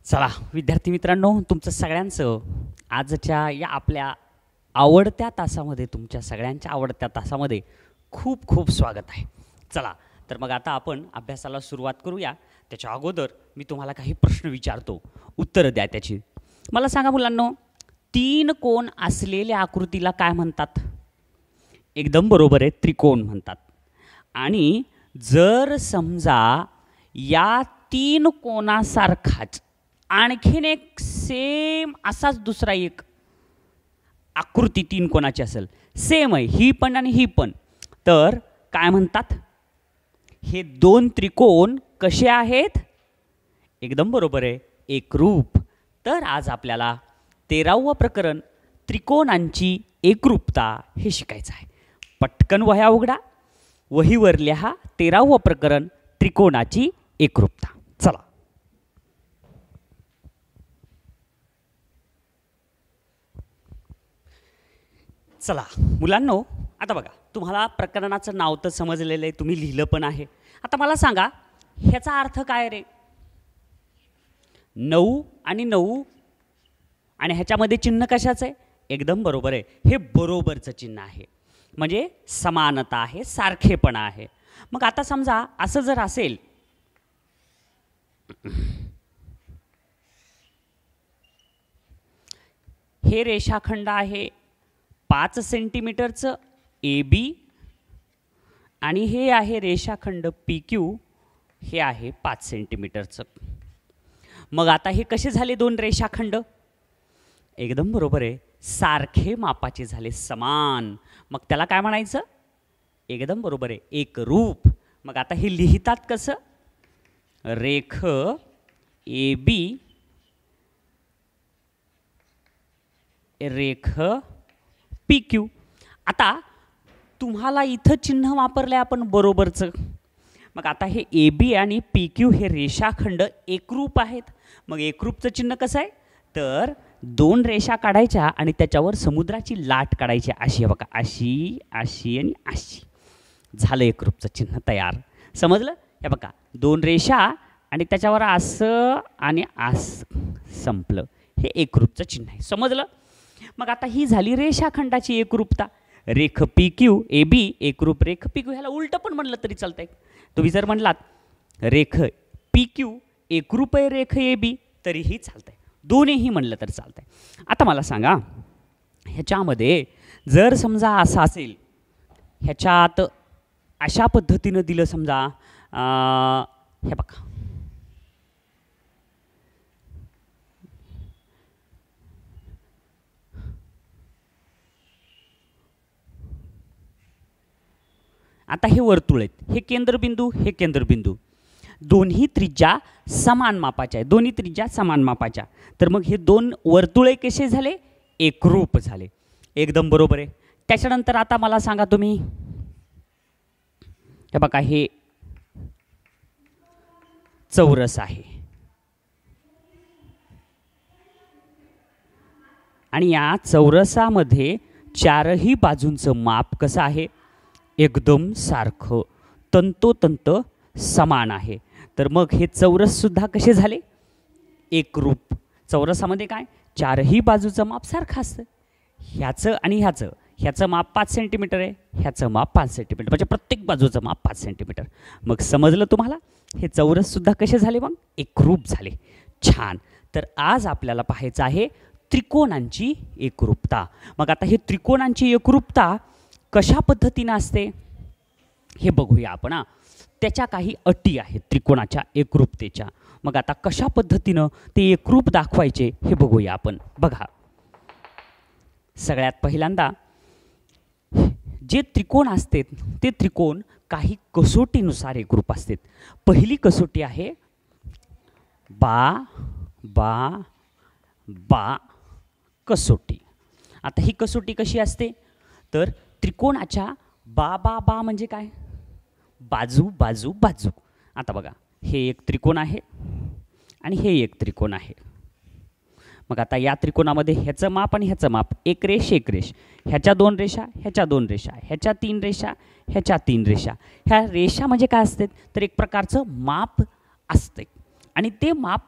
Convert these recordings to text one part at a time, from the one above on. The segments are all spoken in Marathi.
चला विद्यार्थी मित्रांनो, तुमचं सगळ्यांचं आजच्या या आपल्या आवडत्या तासामध्ये, तुमच्या सगळ्यांच्या आवडत्या तासामध्ये खूप खूप स्वागत आहे. चला तर मग आता आपण अभ्यासाला सुरुवात करूया. त्याच्या अगोदर मी तुम्हाला काही प्रश्न विचारतो, उत्तरं द्या त्याची. मला सांगा मुलांनो, तीन कोन असलेल्या आकृतीला काय म्हणतात? एकदम बरोबर आहे, त्रिकोण म्हणतात. आणि जर समजा या तीन कोणासारखाच आणखीन एक सेम असाच दुसरा एक आकृती तीन कोणाची असेल, सेम आहे ही पण आणि ही पण, तर काय म्हणतात? हे दोन त्रिकोण कसे आहेत? एकदम बरोबर आहे, एकरूप. तर आज आपल्याला 13वे प्रकरण त्रिकोणांची एकरूपता हे शिकायचं आहे. पटकन वह्या उघडा, वहीवर लिहा 13वे प्रकरण त्रिकोणाची एकरूपता. चला चला मुलांनो, आता बघा, तुम्हाला प्रकरणाचं नाव तर समजलेलं आहे, तुम्ही लिहिलं पण आहे. आता मला सांगा, ह्याचा अर्थ काय रे? 9 आणि 9 आणि ह्याच्यामध्ये चिन्ह कशाचं आहे? एकदम बरोबर आहे, हे बरोबरचं चिन्ह आहे, म्हणजे समानता आहे, सारखेपणा आहे. मग आता समजा असं जर असेल, हे रेषाखंड आहे 5 सेंटीमीटरचं AB आणि हे आहे रेषाखंड PQ, हे आहे 5 सेंटीमीटरचं. मग आता हे कसे झाले दोन रेषाखंड? एकदम बरोबर आहे, सारखे मापाचे झाले, समान. मग त्याला काय म्हणायचं? एकदम बरोबर आहे, एकरूप. मग आता हे लिहितात कसं? रेख AB रेख PQ. आता तुम्हाला इथं चिन्ह वापरलंय आपण बरोबरचं. मग आता हे AB आणि PQ हे रेषाखंड एकरूप आहेत. मग एकरूपचं चिन्ह कसं आहे? तर दोन रेषा काढायच्या आणि त्याच्यावर समुद्राची लाट काढायची, अशी आहे बघा, अशी अशी आणि अशी. झालं एकरूपचं चिन्ह तयार. समजलं? हे बघा, दोन रेषा आणि त्याच्यावर असं आणि असं, संपलं. हे एकरूपचं चिन्ह आहे. समजलं? मग आता ही झाली रेषाखंडाची एकरूपता. रेख PQ AB एकरूप रेख PQ. ह्याला उलटं पण म्हणलं तरी चालतंय. तुम्ही जर म्हणलात रेख PQ एकरूप आहे रेख AB तरीही चालतंय, दोन्हीही म्हणलं तर चालतंय. आता मला सांगा, ह्याच्यामध्ये जर समजा असं असेल, ह्याच्यात अशा पद्धतीनं दिलं, समजा हे बघा, आता हे वर्तुळ आहेत, हे केंद्रबिंदू, हे केंद्रबिंदू, दोन्ही त्रिज्या समान मापाच्या आहे, दोन्ही त्रिज्या समान मापाच्या. तर मग हे दोन वर्तुळे कसे झाले? एकरूप झाले. एकदम बरोबर आहे. त्याच्यानंतर आता मला सांगा तुम्ही, हे बघा, हे चौरस आहे आणि या चौरसामध्ये चारही बाजूंचं माप कसं आहे? एकदम सारखं, तंतोतंत समान आहे. तर मग हे चौरस सुद्धा कसे झाले? एकरूप. चौरसामध्ये काय? चारही बाजूचं माप सारखं असतं. ह्याचं आणि ह्याचं, ह्याचं माप 5 सेंटीमीटर आहे, ह्याचं माप 5 सेंटीमीटर, म्हणजे प्रत्येक बाजूचं माप 5 सेंटीमीटर. मग समजलं तुम्हाला? हे चौरस सुद्धा कसे झाले? मग एकरूप झाले. छान. तर आज आपल्याला पाहायचं आहे त्रिकोणांची एकरूपता. मग आता हे त्रिकोणांची एकरूपता कशा पद्धतीनं असते हे बघूया आपण. त्याच्या काही अटी आहेत त्रिकोणाच्या एकरूपतेच्या. मग आता कशा पद्धतीनं ते एकरूप दाखवायचे हे बघूया आपण. बघा, सगळ्यात पहिल्यांदा जे त्रिकोण असतात ते त्रिकोण काही कसोटीनुसार एकरूप असतात. पहिली कसोटी आहे बा बा बा कसोटी. आता ही कसोटी कशी असते? तर त्रिकोणाच्या बा बा बा म्हणजे काय? बाजू बाजू बाजू. आता बघा, हे एक त्रिकोण आहे आणि हे एक त्रिकोण आहे. मग आता या त्रिकोणामध्ये ह्याचं माप आणि ह्याचं माप, एक रेष एक रेष, ह्याच्या दोन रेषा, ह्याच्या दोन रेषा, ह्याच्या तीन रेषा, ह्याच्या तीन रेषा. ह्या रेषा म्हणजे काय असते? तर एक प्रकारचं माप असते आणि ते माप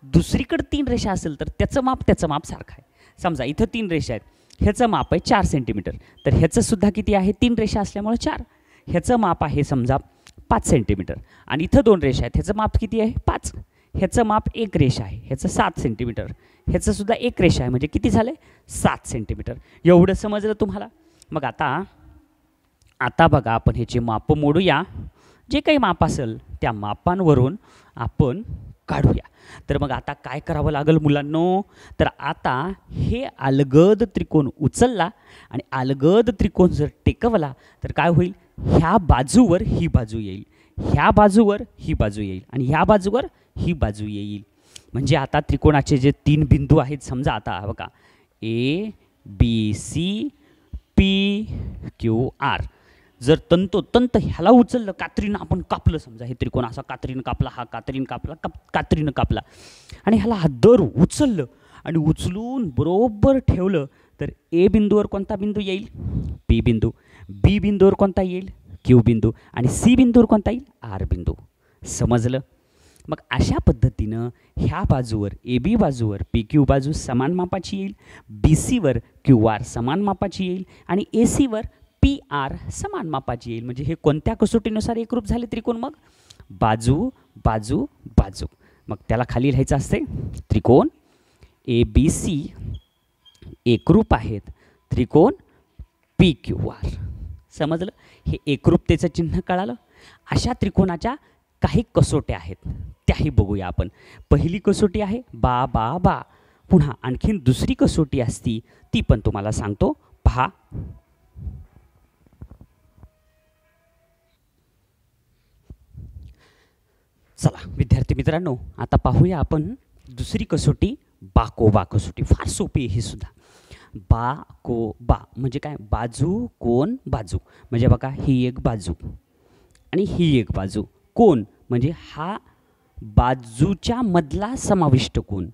दुसरीकडे 3 रेषा असेल तर त्याचं माप सारखं आहे. समजा इथं 3 रेषा आहेत, ह्याचं माप आहे 4 सेंटीमीटर, तर ह्याचं सुद्धा किती आहे, 3 रेषा असल्यामुळे 4. ह्याचं माप आहे समजा 5 सेंटीमीटर आणि इथं 2 रेषा आहेत, ह्याचं माप किती आहे 5. ह्याचं माप 1 रेषा आहे, ह्याचं 7 सेंटीमीटर, ह्याचं सुद्धा 1 रेषा आहे, म्हणजे किती झालं 7 सेंटीमीटर. एवढं समजलं तुम्हाला. मग आता बघा आपण ह्याचे माप मोडूया. जे काही माप असेल त्या मापांवरून आपण काढूया. तर मग आता काय करावं लागेल मुलांनो, तर आता हे अलगद त्रिकोण उचलला आणि अलगद त्रिकोण जर टेकवला तर काय होईल, ह्या बाजूवर ही बाजू येईल, ह्या बाजूवर ही बाजू येईल आणि ह्या बाजूवर ही बाजू येईल. म्हणजे आता त्रिकोणाचे जे 3 बिंदू आहेत, समजा आता बघा A B C P Q R, जर तंतोतंत ह्याला उचललं, कात्रीनं आपण कापलं, समजा हे त्रिकोण असा कात्रीनं कापला, हा कात्रीनं कापला, कात्रीनं कापला आणि ह्याला हातदर उचललं आणि उचलून बरोबर ठेवलं, तर ए बिंदूवर कोणता बिंदू येईल, पी बिंदू, बी बिंदूवर कोणता येईल, क्यू बिंदू आणि सी बिंदूवर कोणता येईल, आर बिंदू. समजलं. मग अशा पद्धतीनं ह्या बाजूवर ए बी बाजूवर पी क्यू बाजू समान मापाची येईल, बी सीवर क्यू आर समान मापाची येईल आणि ए सीवर पी आर समान मापाची येईल. म्हणजे हे कोणत्या कसोटीनुसार एकरूप झाले त्रिकोण, मग बाजू बाजू बाजू. मग त्याला खाली लिहायचं असते, त्रिकोण ए बी सी एकरूप आहेत त्रिकोण पी क्यू आर. समजलं. हे एकरूपतेचं चिन्ह कळालं. अशा त्रिकोणाच्या काही कसोट्या आहेत, त्याही बघूया आपण. पहिली कसोटी आहे बा बा बा. पुन्हा आणखीन दुसरी कसोटी असती, ती पण तुम्हाला सांगतो, पहा. चला विद्यार्थी मित्रांनो, आता पाहूया आपण दुसरी कसोटी, बाकोबा कसोटी. फार सोपी आहे ही सुद्धा. बा को बा म्हणजे काय, बाजू कोण बाजू. म्हणजे बघा ही एक बाजू आणि ही एक बाजू. कोण म्हणजे हा बाजूच्या मधला समाविष्ट कोण,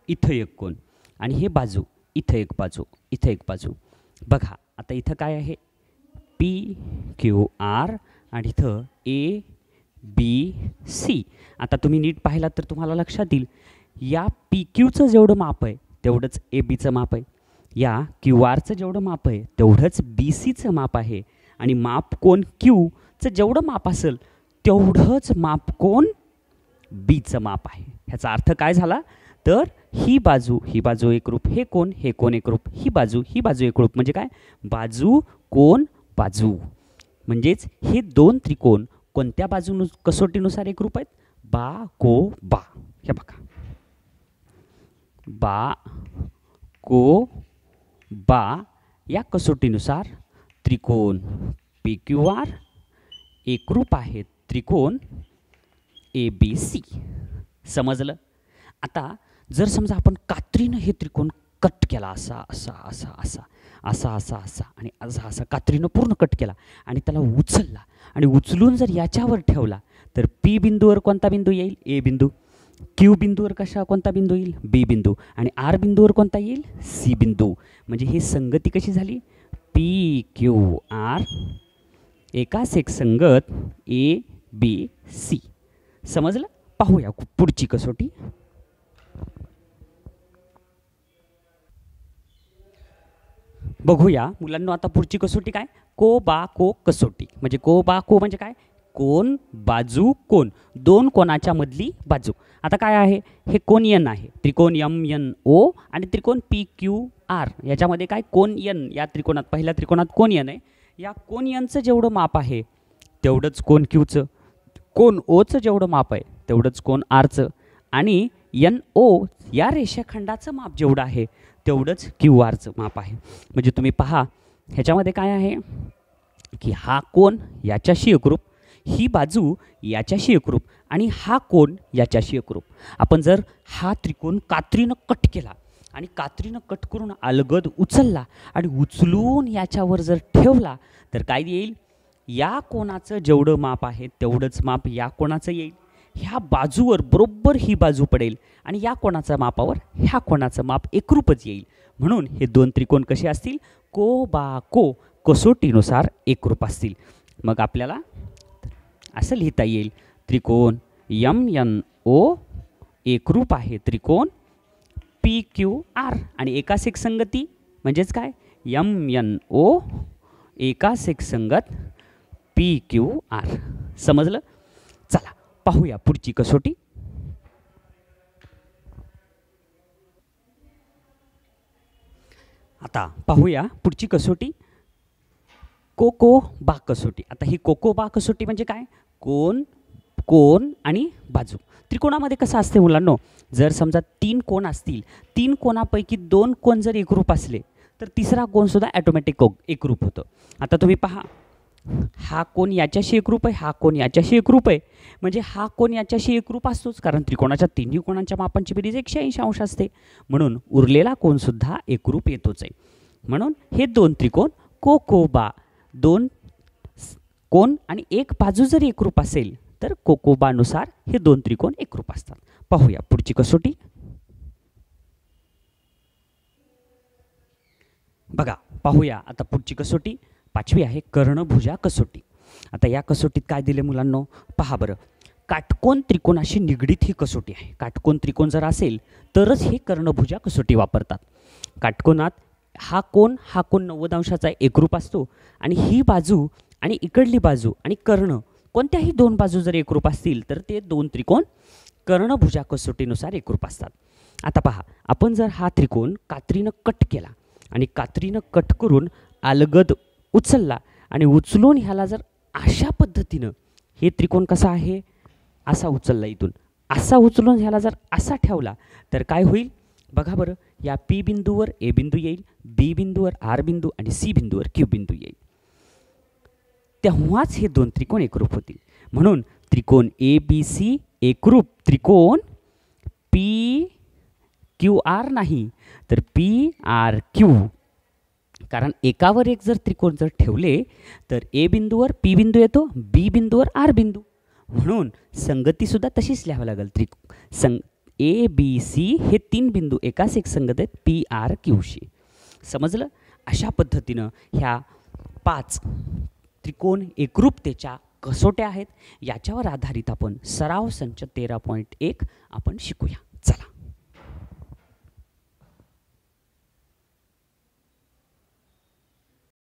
इथं एक कोण आणि हे बाजू, इथं एक बाजू, इथं एक बाजू. बघा आता इथं काय आहे, पी क्यू आर आणि इथं ए बी सी. आता तुम्ही नीट पाहिलात तर तुम्हाला लक्षात येईल, या पी क्यूचं जेवढं माप आहे तेवढंच ए बीचं माप आहे, या क्यू आरचं जेवढं माप आहे तेवढंच बी सीचं माप आहे आणि माप कोण क्यूचं जेवढं माप असेल तेवढंच माप कोण बीचं माप आहे. ह्याचा अर्थ काय झाला, तर ही बाजू एकरूप, हे कोण एकरूप, ही बाजू एकरूप. म्हणजे काय, बाजू कोण बाजू. म्हणजेच हे 2 त्रिकोण कोणत्या बाजू कसोटीनुसार एकरूप आहेत, बा को बा. हे बघा बा को बा या कसोटीनुसार त्रिकोण पी क्यू आर एकरूप आहेत त्रिकोण ए बी सी. समजलं. आता जर समजा आपण कात्रीनं हे त्रिकोण कट केला, असा असा असा असा असा असा असा आणि असा असा कात्रीनं पूर्ण कट केला आणि त्याला उचलला आणि उचलून जर याच्यावर ठेवला, तर पी बिंदूवर कोणता बिंदू येईल, ए बिंदू. क्यू बिंदूवर कोणता बिंदू येईल, बी बिंदू आणि आर बिंदूवर कोणता येईल, सी बिंदू. म्हणजे ही संगती कशी झाली, पी क्यू आर एकाच एक संगत ए बी सी. समजलं. पाहूया पुढची कसोटी. बघूया मुलांना आता पुढची कसोटी काय, को बा को कसोटी. म्हणजे को बा को म्हणजे काय, कोण बाजू कोण, 2 कोणाच्या मधली बाजू. आता काय आहे, हे कोण एन आहे, त्रिकोण एम एन ओ आणि त्रिकोण पी क्यू आर. याच्यामध्ये काय, कोण एन, या त्रिकोणात पहिल्या त्रिकोणात कोण एन आहे, या कोण एनचं जेवढं माप आहे तेवढंच कोण क्यूचं, कोण ओचं जेवढं माप आहे तेवढंच कोण आरचं आणि एन ओ या रेषाखंडाचं माप जेवढं आहे तेवढंच क्यू आरचं माप आहे. म्हणजे तुम्ही पहा ह्याच्यामध्ये काय आहे की हा कोण याच्याशी एकरूप, ही बाजू याच्याशी एकरूप आणि हा कोण याच्याशी एकरूप. आपण जर हा त्रिकोण कात्रीनं कट केला आणि कात्रीनं कट करून अलगद उचलला आणि उचलून याच्यावर जर ठेवला, तर काय येईल, या कोणाचं जेवढं माप आहे तेवढंच माप या कोणाचं येईल. ह्या बाजूवर बरोबर ही बाजू पडेल आणि या कोणाच्या मापावर ह्या कोणाचं माप एकरूपच येईल. म्हणून हे 2 त्रिकोण कसे असतील, को बा को कसोटीनुसार एकरूप असतील. मग आपल्याला असं लिहिता येईल, त्रिकोण एम एन ओ एकरूप आहे त्रिकोण पी क्यू आर आणि एकास एकसंगती म्हणजेच काय एम एन ओ एकास एकसंगत पी क्यू आर. समजलं. चला पाहूया पुढची कसोटी. आता पाहूया पुढची कसोटी कोकोबा कसोटी. आता ही कोकोबा कसोटी म्हणजे काय कोन कोन आणि बाजू. त्रिकोणामध्ये कसं असते मुलांनो जर समजा 3 कोण असतील 3 कोणापैकी 2 कोण जर एकरूप असले तर तिसरा कोण सुद्धा ऑटोमॅटिक एकरूप होतं. आता तुम्ही पहा हा कोण याच्याशी एकरूप आहे हा कोण याच्याशी एकरूप आहे म्हणजे हा कोण याच्याशी एकरूप असतोच कारण त्रिकोणाच्या तिन्ही कोणांच्या मापांची बेरीज 180 अंश असते म्हणून उरलेला कोण सुद्धा एकरूप येतोच आहे. म्हणून हे 2 त्रिकोण कोकोबा 2 कोण आणि एक बाजू जर एकरूप असेल तर कोकोबानुसार हे 2 त्रिकोण एकरूप असतात. पाहूया पुढची कसोटी. बघा पाहूया आता पुढची कसोटी 5वी आहे कर्णभुजा कसोटी. आता या कसोटीत काय दिले मुलांनो पहा बरं. काटकोन त्रिकोणाशी निगडीत ही कसोटी आहे. काटकोन त्रिकोण जर असेल तरच हे कर्णभुजा कसोटी वापरतात. काटकोनात हा कोण 90 अंशाचा एकरूप असतो आणि ही बाजू आणि इकडली बाजू आणि कर्ण कोणत्याही 2 बाजू जर एकरूप असतील तर ते 2 त्रिकोण कर्णभुजा कसोटीनुसार एकरूप असतात. आता पहा आपण जर हा त्रिकोण कात्रीनं कट केला आणि कात्रीनं कट करून अलगद उचलला आणि उचलून ह्याला जर अशा पद्धतीनं हे त्रिकोण कसा आहे असा उचलला इथून असा उचलून ह्याला जर असा ठेवला तर काय होईल बघा बरं. या पी बिंदूवर ए बिंदू येईल बी बिंदूवर आर बिंदू आणि सी बिंदूवर क्यू बिंदू येईल तेव्हाच हे 2 त्रिकोण एकरूप होतील. म्हणून त्रिकोण ए बी सी एकरूप त्रिकोण पी क्यू आर नाही तर पी आर क्यू. कारण एकावर एक जर त्रिकोण जर ठेवले तर ए बिंदूवर पी बिंदू येतो बी बिंदूवर आर बिंदू म्हणून संगती सुद्धा तशीच लिहावी लागेल. ए बी सी हे 3 बिंदू एकाच एक संगत आहेत पी आर क्यूशी. समजलं. अशा पद्धतीनं ह्या 5 त्रिकोण एकरूपतेच्या कसोट्या आहेत. याच्यावर आधारित आपण सराव संच 13.1 आपण शिकूया.